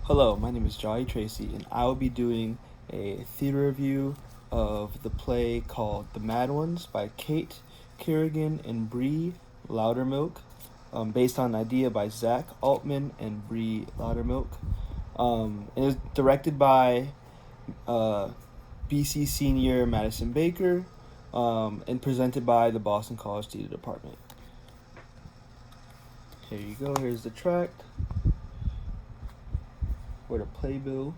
Hello, my name is Jolly Tracy, and I will be doing a theater review of the play called The Mad Ones by Kate Kerrigan and Bree Loudermilk, based on an idea by Zach Altman and Bree Loudermilk. It is directed by uh, BC senior Madison Baker, and presented by the Boston College Theater Department. Here you go, here's the track, or the playbill.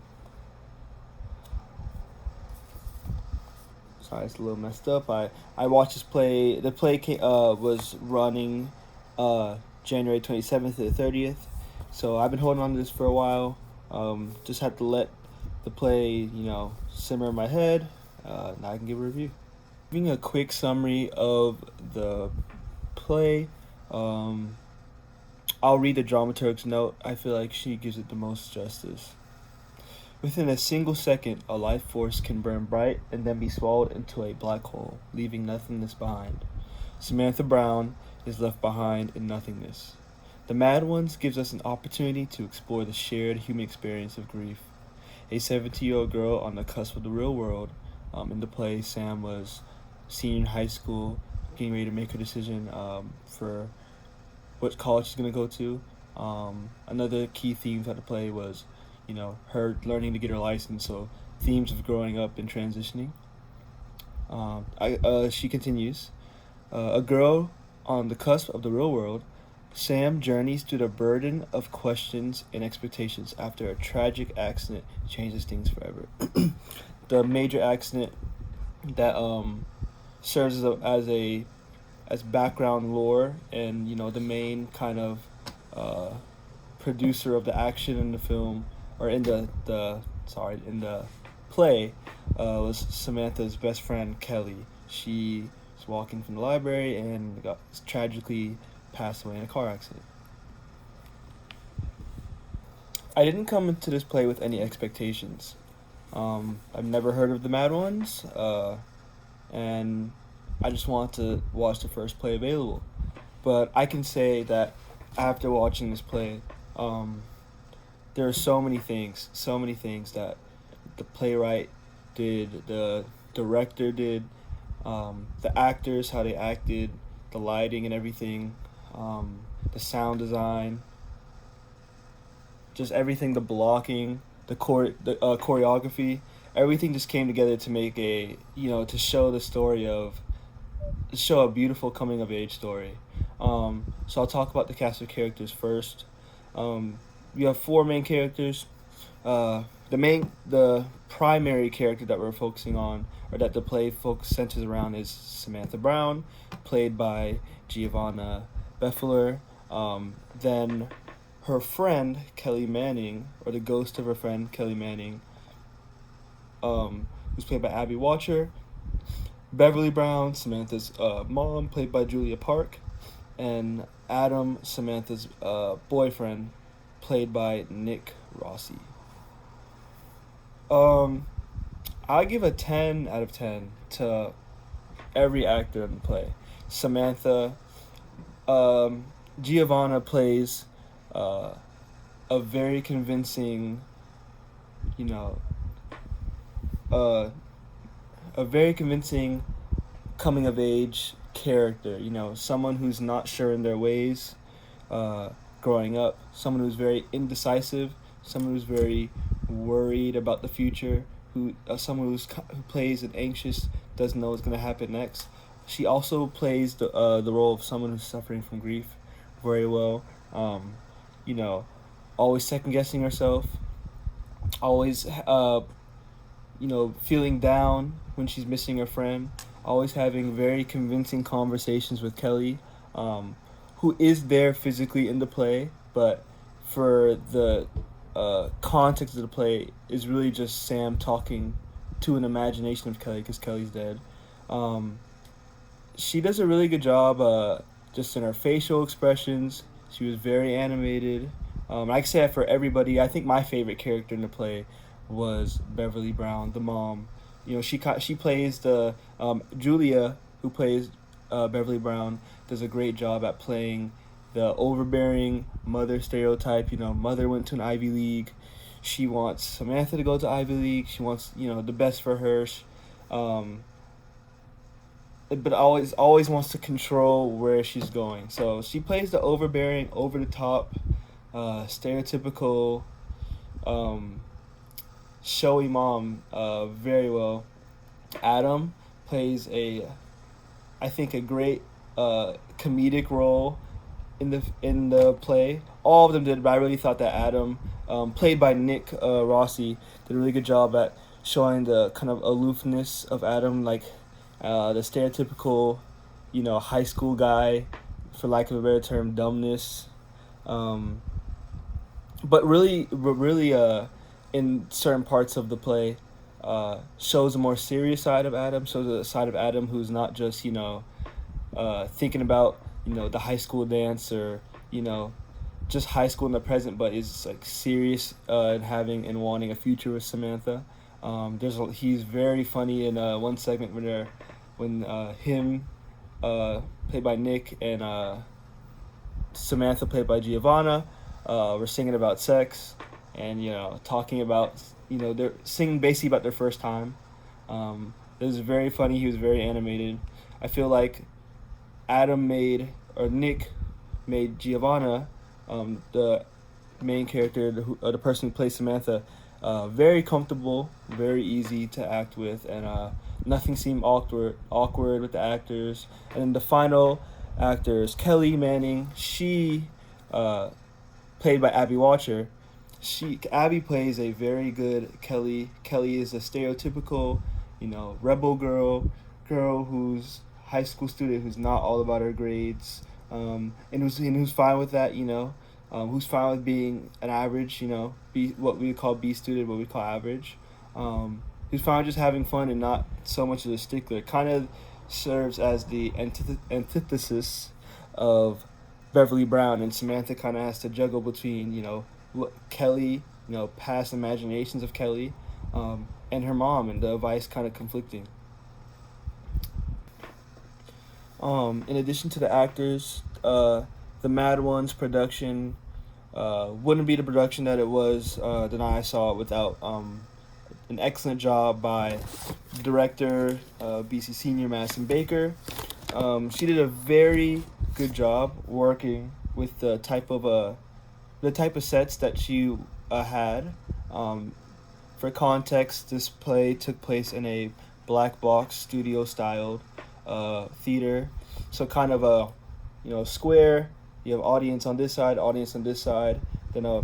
Sorry, it's a little messed up. I watched this play. The play was running January 27th to the 30th. So I've been holding on to this for a while. Just had to let the play, simmer in my head. Now I can give a review. Giving a quick summary of the play. I'll read the dramaturg's note. I feel like she gives it the most justice. Within a single second, a life force can burn bright and then be swallowed into a black hole, leaving nothingness behind. Samantha Brown is left behind in nothingness. The Mad Ones gives us an opportunity to explore the shared human experience of grief. A 17-year-old girl on the cusp of the real world. In the play, Sam was senior in high school, getting ready to make her decision for what college she's going to go to. Another key theme of the play was her learning to get her license, so themes of growing up and transitioning. She continues, a girl on the cusp of the real world, Sam journeys through the burden of questions and expectations after a tragic accident changes things forever. The major accident that serves as background lore, and the main kind of producer of the action in the film, or in the play, was Samantha's best friend Kelly. She was walking from the library and tragically passed away in a car accident. I didn't come into this play with any expectations. I've never heard of the Mad Ones, and I just wanted to watch the first play available. But I can say that after watching this play, there are so many things that the playwright did, the director did, the actors, how they acted, the lighting and everything, the sound design, just everything, the blocking, the choreography, everything just came together to make to show the story show a beautiful coming of age story. So I'll talk about the cast of characters first. You have four main characters. The primary character that we're focusing on, or that the play centers around, is Samantha Brown, played by Giovanna Beffeler. Then her friend Kelly Manning, or the ghost of her friend Kelly Manning, who's played by Abby Watcher. Beverly Brown, Samantha's mom, played by Julia Park, and Adam, Samantha's boyfriend, played by Nick Rossi. I give a 10 out of 10 to every actor in the play. Samantha, Giovanna plays a very convincing, a very convincing coming of age character. Someone who's not sure in their ways, growing up, someone who's very indecisive, someone who's very worried about the future, someone who plays an anxious, doesn't know what's going to happen next. She also plays the role of someone who's suffering from grief very well. Always second guessing herself, always feeling down when she's missing her friend, always having very convincing conversations with Kelly, who is there physically in the play, but for the context of the play is really just Sam talking to an imagination of Kelly, because Kelly's dead. She does a really good job just in her facial expressions. She was very animated. I can say that for everybody. I think my favorite character in the play was Beverly Brown, the mom. She plays the Julia, who plays Beverly Brown, does a great job at playing the overbearing mother stereotype. Mother went to an Ivy League. She wants Samantha to go to Ivy League. She wants, the best for her. Um, but always wants to control where she's going. So she plays the overbearing, over the top, stereotypical, um, showy mom very well. Adam plays I think, a great comedic role in the play. All of them did, but I really thought that Adam, played by Nick Rossi, did a really good job at showing the kind of aloofness of Adam, like the stereotypical, high school guy, for lack of a better term, dumbness. Um, but really, in certain parts of the play, shows a more serious side of Adam. Shows a side of Adam who's not just thinking about the high school dance, or just high school in the present, but is like serious in having and wanting a future with Samantha. He's very funny in one segment when him, played by Nick, and Samantha, played by Giovanna, were singing about sex, and talking about they're singing basically about their first time. It was very funny. He was very animated. I feel like Nick made Giovanna, the main character, the person who plays Samantha, very comfortable, very easy to act with, and nothing seemed awkward with the actors. And then the final actors, Kelly Manning, she, played by Abby Watcher. Abby plays a very good Kelly. Kelly is a stereotypical, rebel girl who's high school student, who's not all about her grades, and who's fine with that, who's fine with being an average, be what we call B student, what we call average, who's fine with just having fun and not so much of a stickler. Kind of serves as the antithesis of Beverly Brown, and Samantha kind of has to juggle between, what Kelly, past imaginations of Kelly, and her mom, and the advice kind of conflicting. In addition to the actors, the Mad Ones production wouldn't be the production that it was the night I saw it without an excellent job by director, BC Senior Madison Baker. She did a very good job working with the type of sets that she had. For context, this play took place in a black box studio styled theater, so kind of a square. You have audience on this side, then a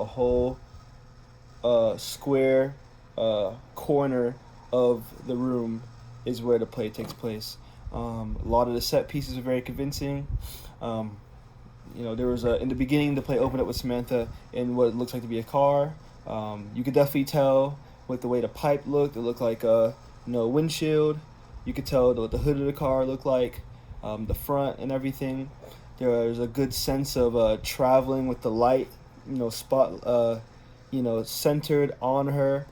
whole square corner of the room is where the play takes place. A lot of the set pieces are very convincing. There was in the beginning, the play opened up with Samantha in what looks like to be a car. You could definitely tell with the way the pipe looked. It looked like a windshield. You could tell what the hood of the car looked like, the front and everything. There's a good sense of traveling with the light, centered on her.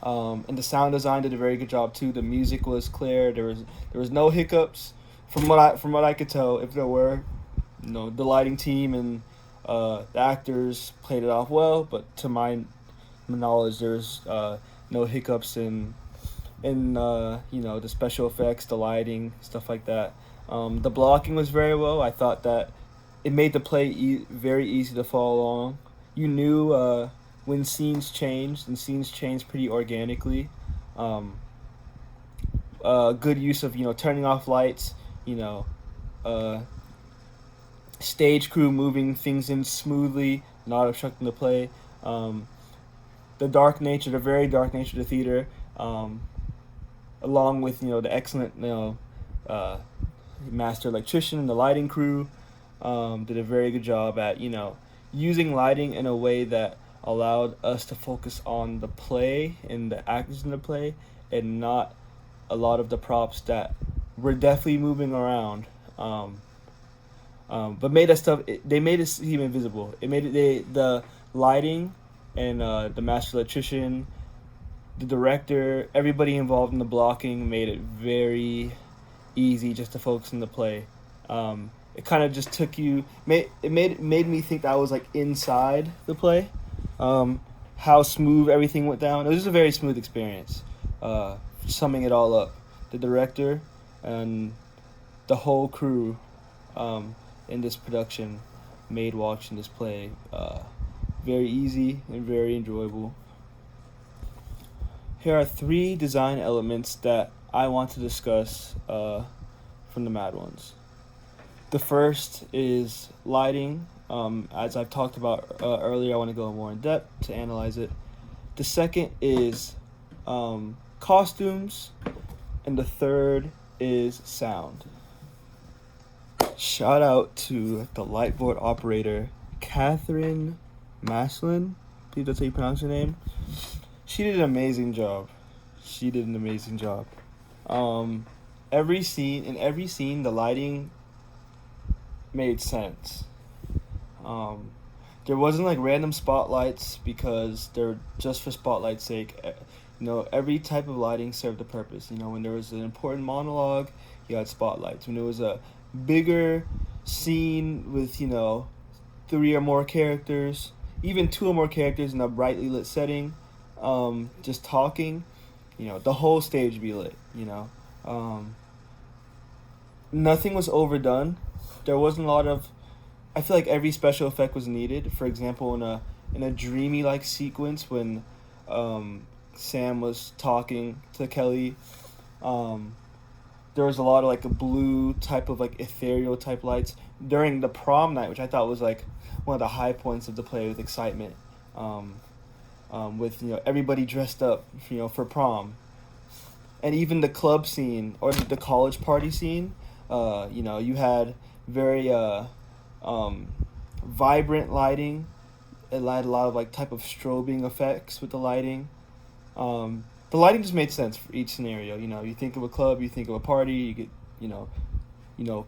And the sound design did a very good job too. The music was clear. There was no hiccups, from what I could tell. If there were, the lighting team and the actors played it off well. But to my knowledge, there's no hiccups in the special effects, the lighting, stuff like that. The blocking was very well. I thought that it made the play very easy to follow along. You knew when scenes changed, and scenes changed pretty organically. Good use of turning off lights, stage crew moving things in smoothly, not obstructing the play. The very dark nature of the theater, along with the excellent master electrician and the lighting crew, did a very good job at using lighting in a way that allowed us to focus on the play and the actors in the play, and not a lot of the props that were definitely moving around, but made us they made it seem invisible. The lighting and the master electrician, the director, everybody involved in the blocking made it very easy just to focus on the play. It kind of just made me think that I was like inside the play. how smooth everything went down. It was just a very smooth experience. Summing it all up, the director and the whole crew in this production made watching this play very easy and very enjoyable. Here are 3 design elements that I want to discuss from the Mad Ones. The first is lighting. As I've talked about earlier, I want to go more in depth to analyze it. The second is costumes, and the third is sound. Shout out to the lightboard operator, Catherine Maslin. I believe that's how you pronounce her name. She did an amazing job. Every scene, the lighting made sense. There wasn't like random spotlights because they're just for spotlight's sake. Every type of lighting served a purpose. When there was an important monologue, you had spotlights. When there was a bigger scene with 3 or more characters, even 2 or more characters in a brightly lit setting, just talking, the whole stage would be lit. Nothing was overdone. There wasn't a lot of. I feel like every special effect was needed. For example, in a dreamy like sequence when Sam was talking to Kelly, there was a lot of like a blue type of like ethereal type lights during the prom night, which I thought was like one of the high points of the play with excitement. With everybody dressed up for prom, and even the club scene or the college party scene. You had very vibrant lighting. It had a lot of like type of strobing effects with the lighting. The lighting just made sense for each scenario. You think of a club, you think of a party, you get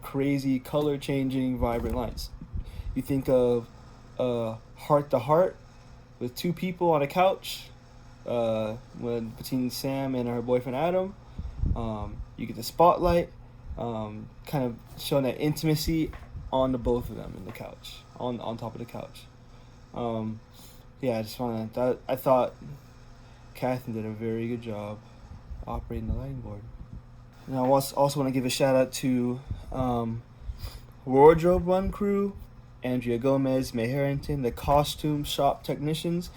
crazy color changing vibrant lights. You think of heart to heart with 2 people on a couch, between Sam and her boyfriend Adam. You get the spotlight, kind of showing that intimacy on the both of them in the couch, on top of the couch. I thought Catherine did a very good job operating the lighting board. And I also want to give a shout out to wardrobe run crew, Andrea Gomez, May Harrington, the costume shop technicians,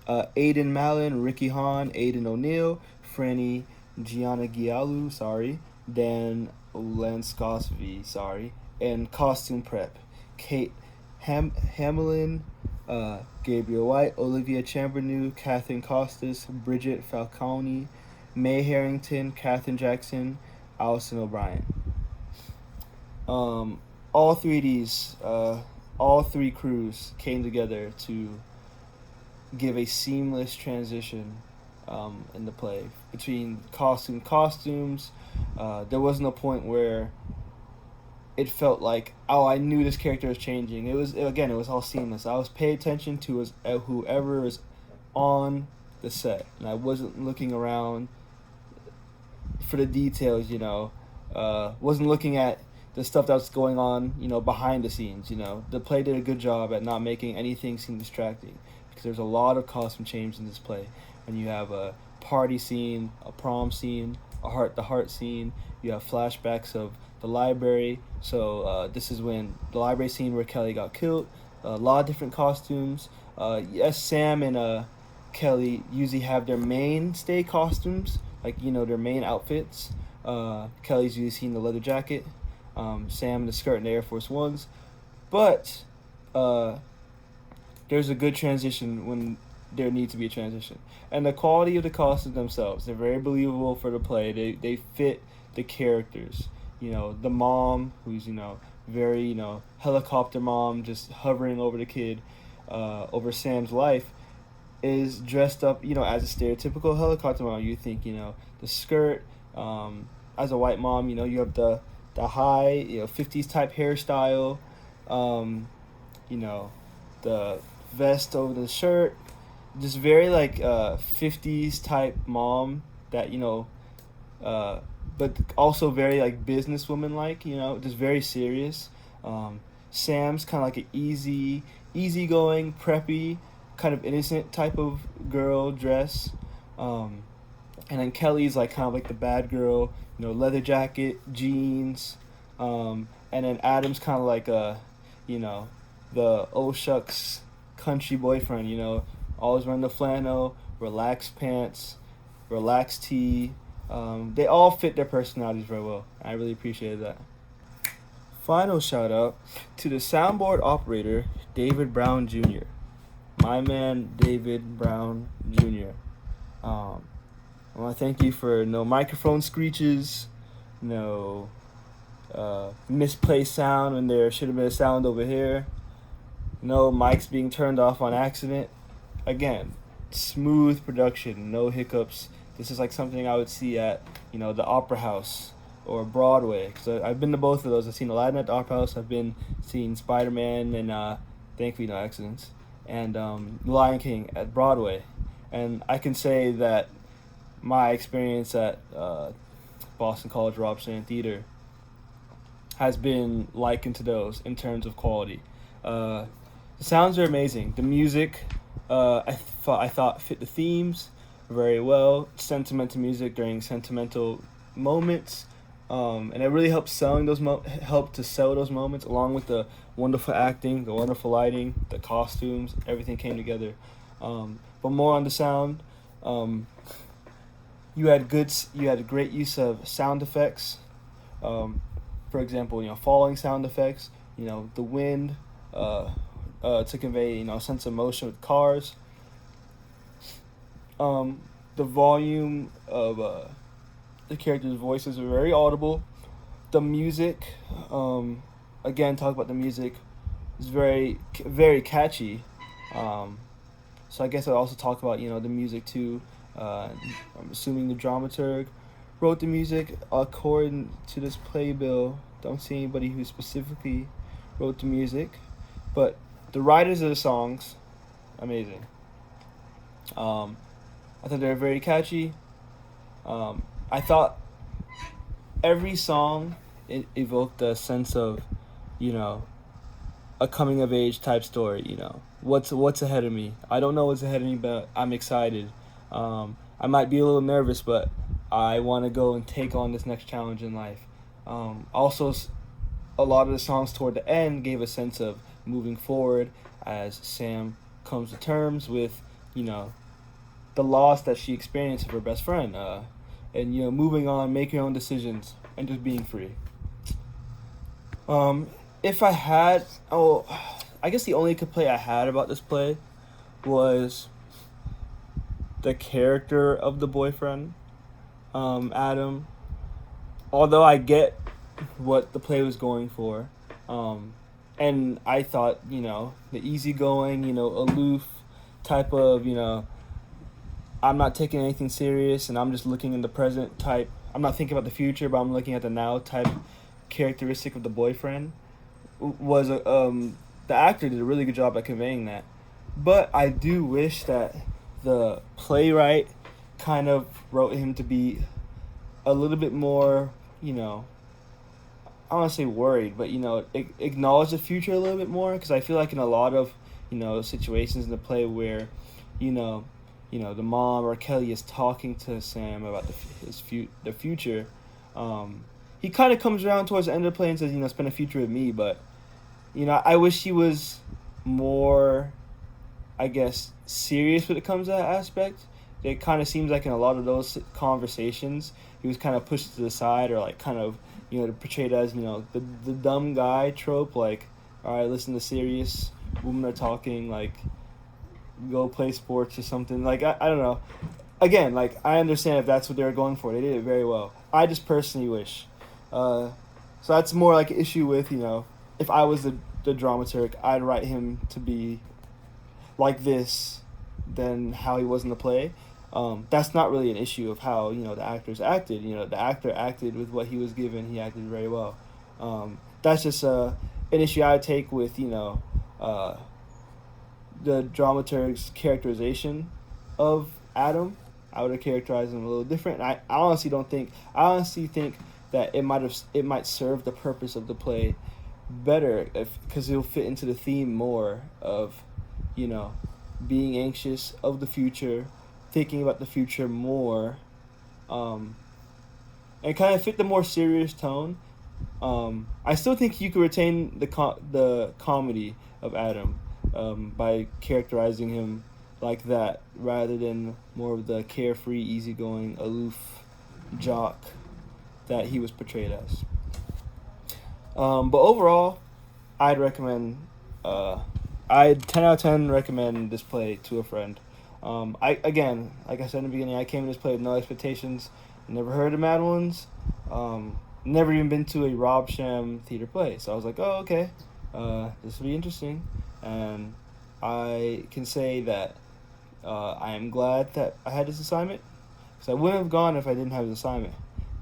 Aiden Mallon, Ricky Hahn, Aiden O'Neill, Franny Gianna Gialu, Dan Lanskosvi, and costume prep, Kate Hamelin, Gabriel White, Olivia Chambernew, Catherine Costas, Bridget Falcone, May Harrington, Catherine Jackson, Allison O'Brien. All 3 crews came together to give a seamless transition in the play between costumes. There wasn't a point where it felt like, I knew this character was changing. It was all seamless. I was paying attention to whoever was on the set, and I wasn't looking around for the details. Wasn't looking at the stuff that was going on, behind the scenes. The play did a good job at not making anything seem distracting, because there's a lot of costume change in this play. When you have a party scene, a prom scene, a heart-to-heart scene, you have flashbacks of the library. So this is when the library scene where Kelly got killed. A lot of different costumes. Yes, Sam and Kelly usually have their mainstay costumes, like their main outfits. Kelly's usually seen the leather jacket. Sam in the skirt and the Air Force Ones. But there's a good transition when there needs to be a transition. And the quality of the costumes themselves, they're very believable for the play. They fit the characters. The mom, who's, very, helicopter mom, just hovering over the kid, over Sam's life, is dressed up, as a stereotypical helicopter mom. You think, the skirt, as a white mom, you have the high, 50s type hairstyle, the vest over the shirt, just very like 50s type mom that but also very like businesswoman like, just very serious. Sam's kind of like an easygoing, preppy, kind of innocent type of girl dress. Um, and then Kelly's like kind of like the bad girl, leather jacket, jeans. And then Adam's kind of like you know, the oh shucks country boyfriend, always wearing the flannel, relaxed pants, relaxed tee. They all fit their personalities very well. I really appreciated that. Final shout out to the soundboard operator, David Brown Jr. My man, David Brown Jr. I want to thank you for no microphone screeches, no misplaced sound when there should have been a sound over here, no mics being turned off on accident. Again, smooth production, no hiccups. This is like something I would see at, the Opera House or Broadway. Because I've been to both of those. I've seen Aladdin at the Opera House. I've been seeing Spider-Man and thankfully no accidents. And Lion King at Broadway. And I can say that my experience at Boston College Robertson Theater has been likened to those in terms of quality. The sounds are amazing. The music, I thought fit the themes very well. Sentimental music during sentimental moments, and it really helped helped to sell those moments, along with the wonderful acting, the wonderful lighting, the costumes. Everything came together. But more on the sound. You had great use of sound effects. For example, falling sound effects. The wind, to convey a sense of motion with cars. The volume of the characters' voices are very audible. The music, again, talk about the music, is very, very catchy. So I guess I'd also talk about the music too. I'm assuming the dramaturg wrote the music according to this playbill. Don't see anybody who specifically wrote the music, but the writers of the songs, amazing. I thought they were very catchy. I thought every song evoked a sense of, a coming of age type story. What's ahead of me. I don't know what's ahead of me, but I'm excited. I might be a little nervous, but I want to go and take on this next challenge in life. Also, a lot of the songs toward the end gave a sense of moving forward as Sam comes to terms with, the loss that she experienced of her best friend, and moving on, making her own decisions, and just being free. If I had, I guess the only complaint I had about this play was the character of the boyfriend, Adam. Although I get what the play was going for, and I thought, the easygoing, aloof type of, I'm not taking anything serious and I'm just looking in the present type. I'm not thinking about the future, but I'm looking at the now type characteristic of the boyfriend. Was the actor did a really good job at conveying that. But I do wish that the playwright kind of wrote him to be a little bit more, I don't want to say worried, but, acknowledge the future a little bit more. Because I feel like in a lot of, situations in the play where, the mom or Kelly is talking to Sam about the future, he kind of comes around towards the end of the play and says, spend a future with me. But, I wish he was more, I guess, serious when it comes to that aspect. It kind of seems like in a lot of those conversations, he was kind of pushed to the side or like kind of, portrayed as, the dumb guy trope. Like, all right, listen to serious women are talking, like, go play sports or something. Like, I don't know. Again, like, I understand if that's what they were going for. They did it very well. I just personally wish. So that's more like an issue with, if I was the dramaturg, I'd write him to be like this than how he was in the play. That's not really an issue of how, the actors acted. The actor acted with what he was given. He acted very well. That's just an issue I would take with, the dramaturg's characterization of Adam. I would have characterized him a little different. I honestly think that it might serve the purpose of the play better because it'll fit into the theme more of, being anxious of the future, thinking about the future more, and kind of fit the more serious tone. I still think you could retain the comedy of Adam by characterizing him like that rather than more of the carefree, easygoing, aloof jock that he was portrayed as. But overall, I'd recommend. I'd 10 out of 10 recommend this play to a friend. Like I said in the beginning, I came to this play with no expectations. Never heard of Mad Ones. Never even been to a Rob Sham theater play. So I was like, oh, okay, this will be interesting. And I can say that I am glad that I had this assignment. Because I wouldn't have gone if I didn't have this assignment.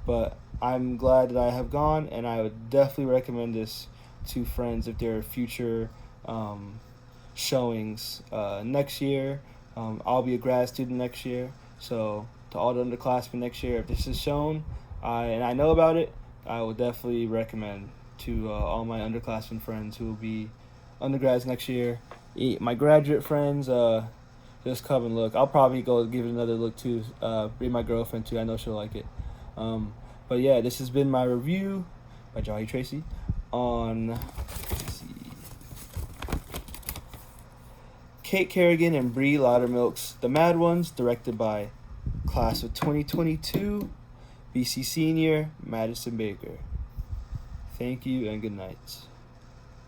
But I'm glad that I have gone, and I would definitely recommend this to friends if there are future showings next year. I'll be a grad student next year. So to all the underclassmen next year, if this is shown and I know about it, I will definitely recommend to all my underclassmen friends who will be undergrads next year. My graduate friends, just come and look. I'll probably go give it another look too. Bring my girlfriend too. I know she'll like it. But yeah, this has been my review by Jolly Tracy on, let's see, Kate Kerrigan and Brie Loudermilk's The Mad Ones, directed by class of 2022, BC senior Madison Baker. Thank you and good night.